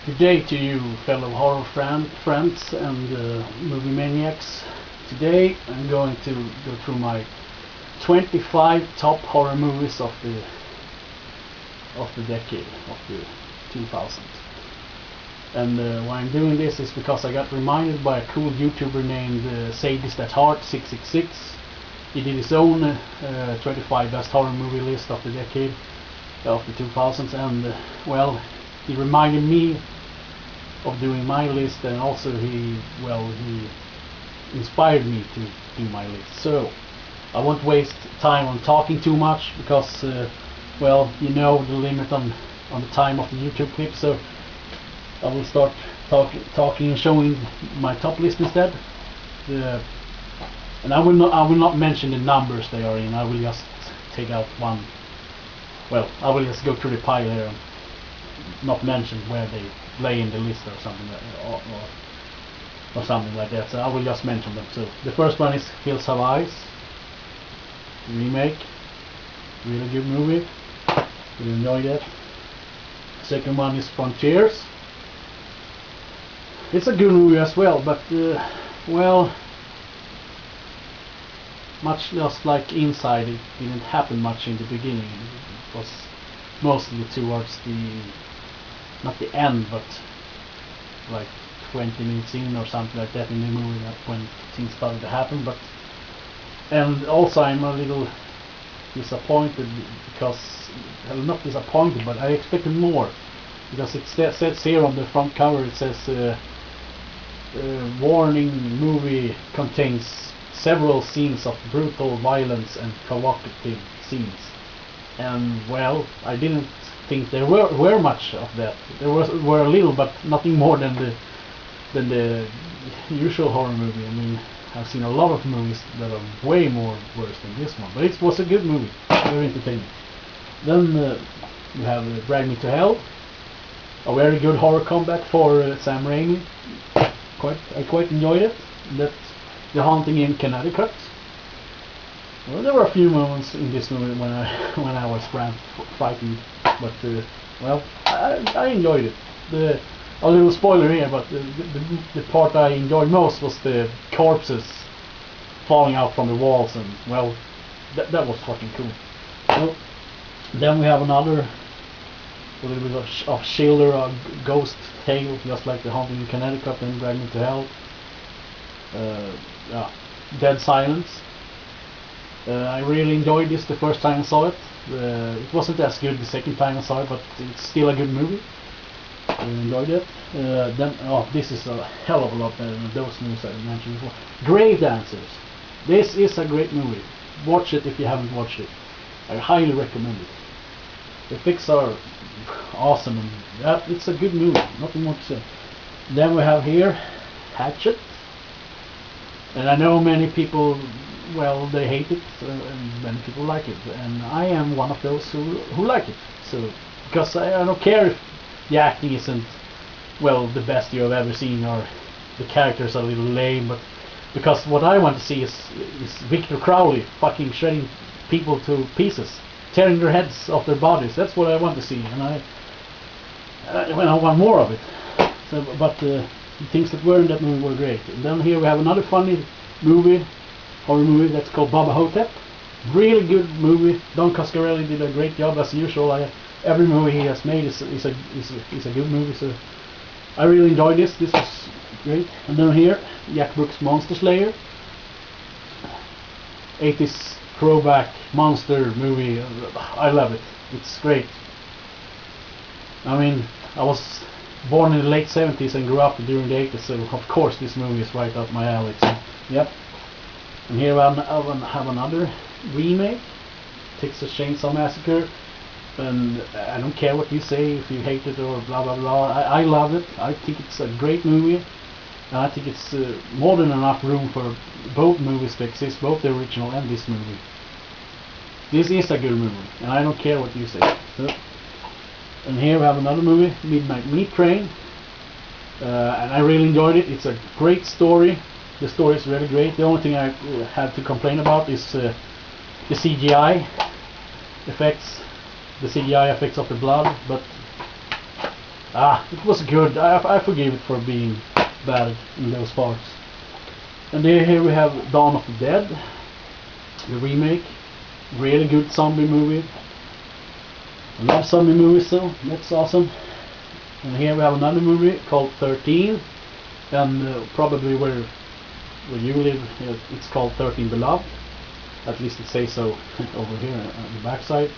Good day to you, fellow horror friends and movie maniacs. Today I'm going to go through my 25 top horror movies of the decade, of the 2000s. And why I'm doing this is because I got reminded by a cool YouTuber named Sadist at Heart 666. He did his own 25 best horror movie list of the decade, of the 2000s, and well, he reminded me of doing my list, and also he inspired me to do my list. So I won't waste time on talking too much because well, you know the limit on the time of the YouTube clip, so I will start talking and showing my top list instead. And I will not mention the numbers they are in. I will just take out one. Well, I will just go through the pile here and not mention where they lay in the list or something or something like that. So I will just mention them. So the first one is Hills Have Eyes remake. Really good movie. Really enjoyed it. Second one is Frontiers. It's a good movie as well, but well, much just like Inside, it didn't happen much in the beginning. It was mostly towards the, not the end, but like 20 minutes in or something like that in the movie, that when things started to happen. But and also I'm a little disappointed because, well, not disappointed, but I expected more, because it says here on the front cover, it says warning, movie contains several scenes of brutal violence and provocative scenes. And well, I didn't think there were much of that. There were a little, but nothing more than the usual horror movie. I mean, I've seen a lot of movies that are way more worse than this one, but it was a good movie, very entertaining. Then we have Drag Me to Hell, a very good horror comeback for Sam Raimi. I quite enjoyed it. That The Haunting in Connecticut. Well, there were a few moments in this movie when I was frightened, but well, I enjoyed it. A little spoiler here, but the part I enjoyed most was the corpses falling out from the walls, and well, that was fucking cool. Well, then we have another, a little bit of Schiller, a ghost tale, just like The Haunting in Connecticut and Drag Me to Hell. Yeah, Dead Silence. I really enjoyed this the first time I saw it. It wasn't as good the second time I saw it, but it's still a good movie. I enjoyed it. Then, this is a hell of a lot better than those movies I mentioned before. Grave Dancers. This is a great movie. Watch it if you haven't watched it. I highly recommend it. The effects are awesome, and it's a good movie. Nothing more to say. Then we have here Hatchet. And I know many people, well, they hate it, and many people like it, and I am one of those who like it. So, because I don't care if the acting isn't, well, the best you have ever seen, or the characters are a little lame, but because what I want to see is Victor Crowley fucking shredding people to pieces, tearing their heads off their bodies. That's what I want to see, and I want more of it. So, but the things that were in that movie were great. And then here we have another funny movie, horror movie, that's called Baba Hotep. Really good movie. Don Coscarelli did a great job as usual. Every movie he has made is a good movie. So I really enjoyed this. This was great. And then here, Jack Brooks' Monster Slayer, 80s throwback monster movie. I love it. It's great. I mean, I was born in the late 70s and grew up during the 80s, so of course this movie is right up my alley. So, yep. And here I have another remake, Texas Chainsaw Massacre, and I don't care what you say, if you hate it or blah blah blah. I love it. I think it's a great movie, and I think it's more than enough room for both movies to exist, both the original and this movie. This is a good movie, and I don't care what you say. So, and here we have another movie, Midnight Meat Train, and I really enjoyed it. It's a great story. The story is really great. The only thing I have to complain about is the CGI effects, of the blood. But It was good. I forgive it for being bad in those parts. And here we have Dawn of the Dead, the remake. Really good zombie movie. I love zombie movies, so that's awesome. And here we have another movie called 13, and probably where you live, it's called 13 Beloved. At least it says so over here on the backside.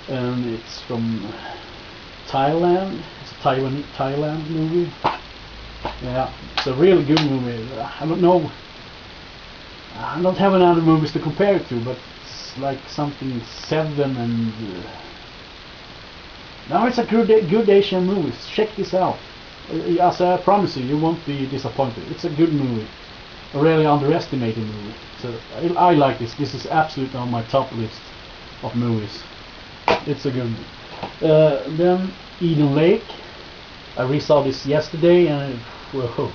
And it's from Thailand. It's a Thailand movie. Yeah, it's a really good movie. I don't know. I don't have any other movies to compare it to, but it's like something 7 and. Now it's a good Asian movie. Check this out. As I promise you, you won't be disappointed. It's a good movie. A really underestimated movie. So I like this. This is absolutely on my top list of movies. It's a good. Then Eden Lake. I resaw this yesterday, and whoa,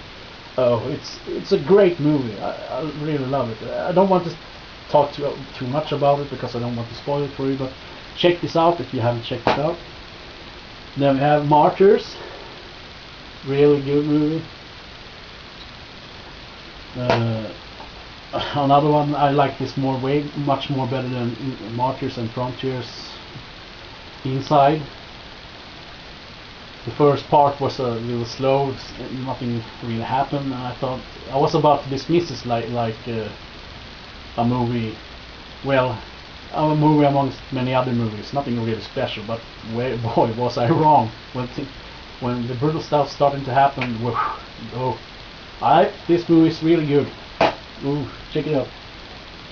it's a great movie. I really love it. I don't want to talk too much about it because I don't want to spoil it for you. But check this out if you haven't checked it out. Then we have Martyrs. Really good movie. Another one I like this much more better than Martyrs and Frontiers. Inside. The first part was a little slow, nothing really happened, and I thought I was about to dismiss this like a movie. Well, a movie amongst many other movies, nothing really special. But boy, was I wrong when the brutal stuff started to happen. Whoa, this movie is really good. Ooh, check it out.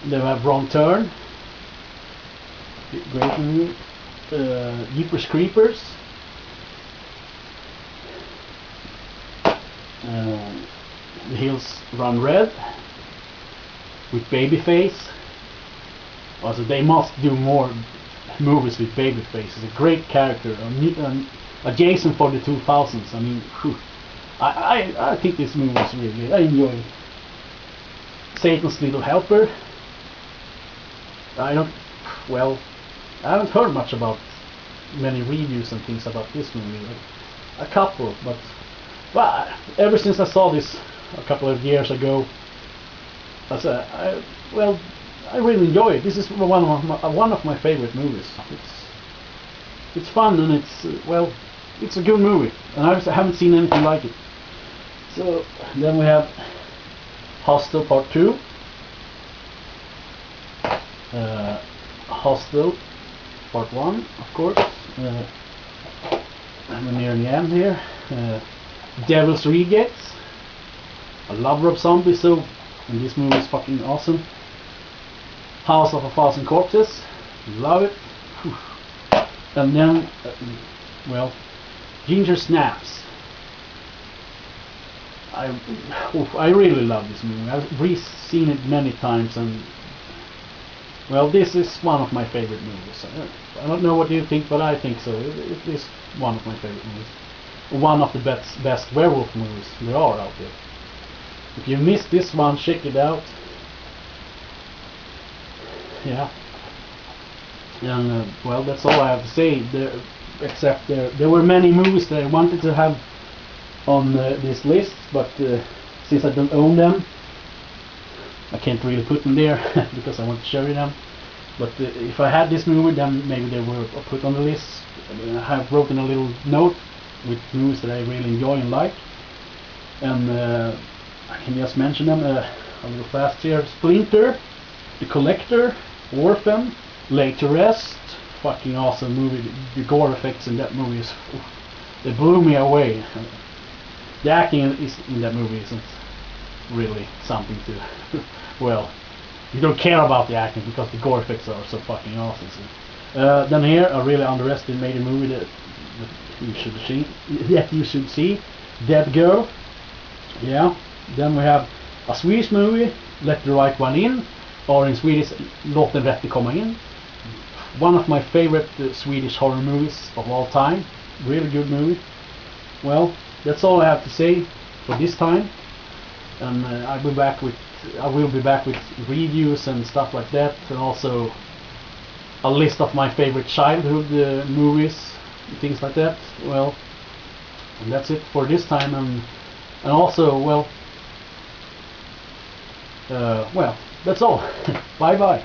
Then we have Wrong Turn. Great movie. Jeepers Creepers. The Hills Run Red with Babyface. Also, they must do more movies with Babyface. He's a great character, a Jason for the 2000s. I mean, I think this movie is really good. I enjoy it. Satan's Little Helper. I haven't heard much about many reviews and things about this movie. A couple, but ever since I saw this a couple of years ago, I really enjoy it. This is one of my favorite movies. It's fun, and it's a good movie, and I haven't seen anything like it. So then we have Hostel Part 2. Hostel Part 1, of course. I'm near the end here. Devil's Rejects. I love Rob Zombie, and this movie is fucking awesome. House of a Thousand Corpses. Love it. And then, Ginger Snaps. I really love this movie. I've re-seen it many times, and this is one of my favorite movies. I don't know what you think, but I think so. It is one of my favorite movies. One of the best werewolf movies there are out there. If you missed this one, check it out. Yeah. And that's all I have to say. Except there were many movies that I wanted to have on this list, but since I don't own them, I can't really put them there because I want to show you them. But if I had this movie, then maybe they were put on the list. I have written a little note with movies that I really enjoy and like, and I can just mention them a little fast here. Splinter, The Collector, Orphan, Laid to Rest. Fucking awesome movie. The gore effects in that movie they blew me away. The acting in that movie isn't really something to you don't care about the acting because the gore effects are so fucking awesome. Then here a really underestimated movie that you should see, Dead Girl. Yeah. Then we have a Swedish movie, Let the Right One In, or in Swedish, Låt den rätte komma in. One of my favorite Swedish horror movies of all time. Really good movie. That's all I have to say for this time, and I will be back with reviews and stuff like that, and also a list of my favorite childhood movies, things like that. And that's it for this time, and also, well, that's all. Bye bye.